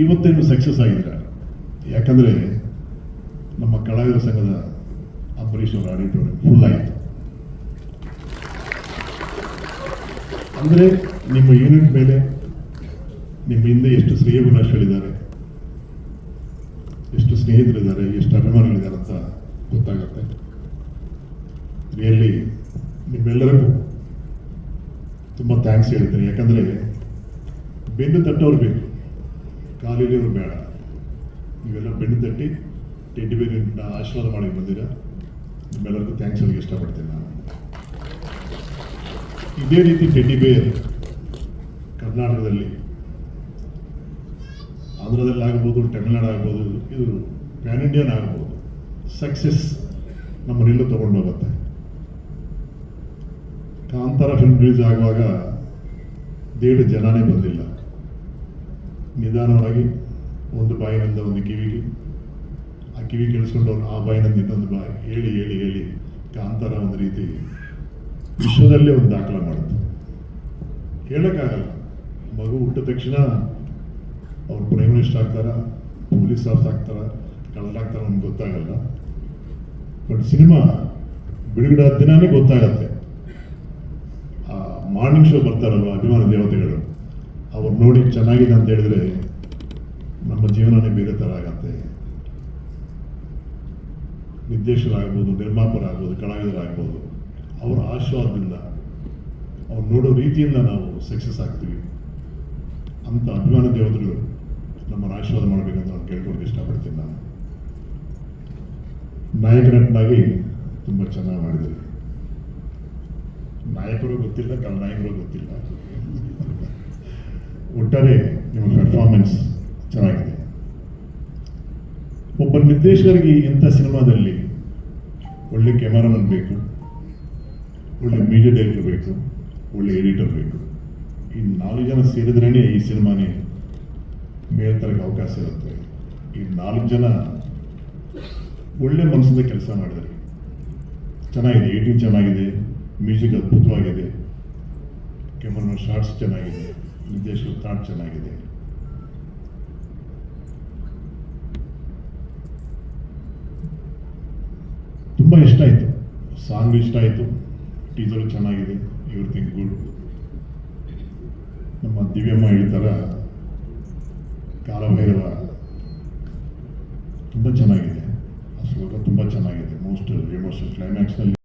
ಇವತ್ತೇನು ಸಕ್ಸಸ್ ಆಗಿದ್ದೀರ. ಯಾಕಂದರೆ ನಮ್ಮ ಕಲಾವಿದರ ಸಂಘದ ಅಂಬರೀಷ್ ಅವರ ಆಡಿಟೋರಿಯಂ ಫುಲ್ ಆಯಿತು. ಅಂದರೆ ನಿಮ್ಮ ಯೂನಿಟ್ ಮೇಲೆ ನಿಮ್ಮ ಹಿಂದೆ ಎಷ್ಟು ಶ್ರೇಯೋಭಿಲಾಷಿಗಳಿದ್ದಾರೆ, ಎಷ್ಟು ಸ್ನೇಹಿತರಿದ್ದಾರೆ, ಎಷ್ಟು ಅಭಿಮಾನಿಗಳಿದ್ದಾರೆ ಅಂತ ಗೊತ್ತಾಗುತ್ತೆ. ರಿಯಲಿ ನಿಮ್ಮೆಲ್ಲರಿಗೂ ತುಂಬ ಥ್ಯಾಂಕ್ಸ್ ಹೇಳ್ತೀನಿ. ಯಾಕಂದರೆ ಬೆನ್ನು ತಟ್ಟೋರು ಬೇಕು, ಕಾಲಿಲಿಯವರು ಬೇಡ. ನೀವೆಲ್ಲ ಬೆನ್ನು ತಟ್ಟಿ ಟೆಡ್ಡಿ ಬೇರಿನ ಆಶೀರ್ವಾದ ಮಾಡಿ ಬಂದಿರ. ನಿಮ್ಮೆಲ್ಲರಿಗೂ ಥ್ಯಾಂಕ್ಸ್ ಹೇಳಕ್ಕೆ ಇಷ್ಟಪಡ್ತೀನಿ ನಾನು. ಇದೇ ರೀತಿ ಟೆಡ್ಡಿ ಬೇರ್ ಕರ್ನಾಟಕದಲ್ಲಿ, ಆಂಧ್ರದಲ್ಲಿ ಆಗ್ಬೋದು, ತಮಿಳ್ನಾಡು ಆಗ್ಬೋದು, ಇದು ಪ್ಯಾನ್ ಇಂಡಿಯನ್ ಆಗ್ಬೋದು, ಸಕ್ಸಸ್ ನಮ್ಮನ್ನೆಲ್ಲೂ ತೊಗೊಂಡು ಹೋಗುತ್ತೆ. ಕಾಂತಾರ ಫಿಲ್ಮ್ ರಿಲೀಸ್ ಆಗುವಾಗ ದೇಡು ಜನನೇ ಬಂದಿಲ್ಲ. ನಿಧಾನವಾಗಿ ಒಂದು ಬಾಯಿನಿಂದ ಒಂದು ಕಿವಿಗೆ, ಆ ಕಿವಿ ಕೇಳಿಸ್ಕೊಂಡು ಆ ಬಾಯಿನಿಂದ ಇನ್ನೊಂದು ಬಾಯಿ ಹೇಳಿ ಹೇಳಿ ಹೇಳಿ ಕಾಂತಾರ ಒಂದು ರೀತಿ ವಿಶ್ವದಲ್ಲೇ ಒಂದು ದಾಖಲೆ ಮಾಡುತ್ತೆ. ಹೇಳೋಕ್ಕಾಗಲ್ಲ. ಮಗು ಹುಟ್ಟಿದ ತಕ್ಷಣ ಅವ್ರು ಪ್ರೈಮ್ ಮಿನಿಸ್ಟರ್ ಆಗ್ತಾರ, ಪೊಲೀಸ್ ಆಫೀಸ್ ಆಗ್ತಾರ, ಕಳ್ಳರಾಗ್ತಾರ, ನಮ್ಗೆ ಗೊತ್ತಾಗಲ್ಲ. ಬಟ್ ಸಿನಿಮಾ ಬಿಡುಗಡೆ ದಿನಾನೇ ಗೊತ್ತಾಗತ್ತೆ. ಆ ಮಾರ್ನಿಂಗ್ ಶೋ ಬರ್ತಾರಲ್ವ ಅಭಿಮಾನ ದೇವತೆಗಳು, ಅವ್ರು ನೋಡಿ ಚೆನ್ನಾಗಿದೆ ಅಂತ ಹೇಳಿದ್ರೆ ನಮ್ಮ ಜೀವನನೇ ಬೇರೆ ಥರ ಆಗತ್ತೆ. ನಿರ್ದೇಶಕರಾಗ್ಬೋದು, ನಿರ್ಮಾಪಕರಾಗ್ಬೋದು, ಕಲಾವಿದರಾಗ್ಬೋದು, ಅವರ ಆಶೀರ್ವಾದದಿಂದ, ಅವ್ರು ನೋಡೋ ರೀತಿಯಿಂದ ನಾವು ಸಕ್ಸಸ್ ಆಗ್ತೀವಿ ಅಂತ ಅಭಿಮಾನ ದೇವತೆಗಳು ನಮ್ಮನ್ನು ಆಶೀರ್ವಾದ ಮಾಡಬೇಕಂತ ನಾನು ಕೇಳ್ಕೊಳಕ್ಕೆ ಇಷ್ಟಪಡ್ತೀನಿ. ನಾನು ನಾಯಕ ನಟನಾಗಿ ತುಂಬ ಚೆನ್ನಾಗಿ ಮಾಡಿದ್ದೀರಿ. ನಾಯಕರು ಗೊತ್ತಿಲ್ಲ, ನಾಯಕರು ಗೊತ್ತಿಲ್ಲ. ಒಟ್ಟಾರೆ ನಿಮ್ಮ ಪರ್ಫಾರ್ಮೆನ್ಸ್ ಚೆನ್ನಾಗಿದೆ. ಒಬ್ಬ ನಿರ್ದೇಶಕರಿಗೆ ಇಂಥ ಸಿನಿಮಾದಲ್ಲಿ ಒಳ್ಳೆ ಕ್ಯಾಮರಾಮನ್ ಬೇಕು, ಒಳ್ಳೆ ಮ್ಯೂಸಿಕ್ ಡೈರೆಕ್ಟರ್ ಬೇಕು, ಒಳ್ಳೆ ಎಡಿಟರ್ ಬೇಕು. ಈ 4 ಜನ ಸೇರಿದ್ರೇ ಈ ಸಿನಿಮಾನೇ ಮೇಲ್ತರಕ್ಕೆ ಅವಕಾಶ ಇರುತ್ತೆ. ಈ 4 ಜನ ಒಳ್ಳೆ ಮನಸ್ಸಿಂದ ಕೆಲಸ ಮಾಡಿದ್ದಾರೆ. ಚೆನ್ನಾಗಿದೆ, ಎಡಿಟಿಂಗ್ ಚೆನ್ನಾಗಿದೆ, ಮ್ಯೂಸಿಕ್ ಅದ್ಭುತವಾಗಿದೆ, ಕ್ಯಾಮರಾಮನ್ ಶಾರ್ಟ್ಸ್ ಚೆನ್ನಾಗಿದೆ, ನಿರ್ದೇಶಕ ಥಾಟ್ ಚೆನ್ನಾಗಿದೆ. ತುಂಬ ಇಷ್ಟ ಆಯಿತು. ಸಾಂಗ್ ಇಷ್ಟ ಆಯಿತು, ಟೀಸರು ಚೆನ್ನಾಗಿದೆ, ಎವ್ರಿಥಿಂಗ್ ಗುಡ್. ನಮ್ಮ ದಿವ್ಯಮ್ಮ ಹೇಳ್ತಾರ ಕಾಲಭೈರವ ತುಂಬ ಚೆನ್ನಾಗಿದೆ, ಆ ಶ್ಲೋಕ ತುಂಬ ಚೆನ್ನಾಗಿದೆ. Most emotional ಕ್ಲೈಮ್ಯಾಕ್ಸ್ನಲ್ಲಿ